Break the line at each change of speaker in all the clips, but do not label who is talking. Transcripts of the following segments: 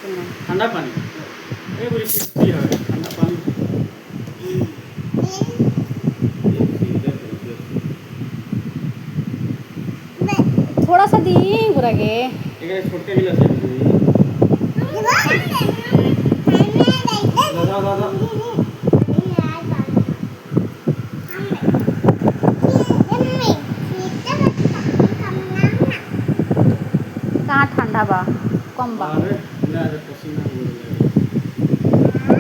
ठंडा पानी ये बड़ी टेस्टी है ठंडा पानी
थोड़ा सा दी गुरागे
एक छोटे गिलास है दादा दादा
कहाँ ठंडा बा कम बा
अरे ना आज पसीना हो रहा है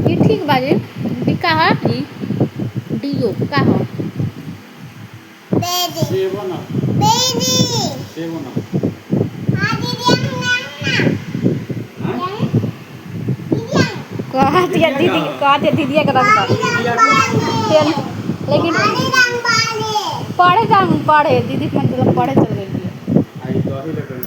ये ठीक बाजे डी का है डी डीओ का है
सेवन सेवन
कहा दिया दीदी का रंग तेल लेकिन पढ़े दीदी मतलब पढ़े चल गई
आई तो ही लगन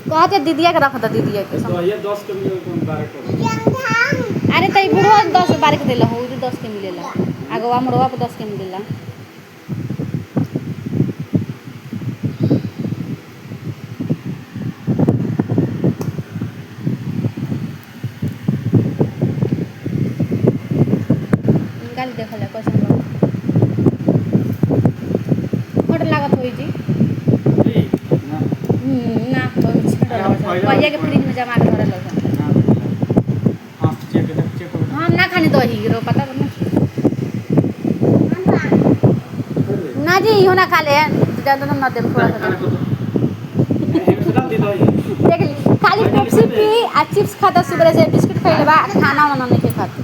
कहते दीदिया के रख द दीदिया के
तो ये 10 के मिले कौन डायरेक्ट
अरे तई बुढ़वा 10 12 के देला हो 10 के मिलेला आगवा मोड़वा पे 10 के मिलेला गाली देखल है कैसे फोट लागत होई जी
जी ना
ना तो भैया के फ्रिज में जमा के धरल है
हां चेक
हम ना खाने दो हीरो पता नहीं ना जी इहो ना खा ले ज्यादा ना दे थोड़ा सा देख खाली पेप्सी पी आ चिप्स खाता सुबह से बिस्किट खइले बा खाना वाना नहीं खाता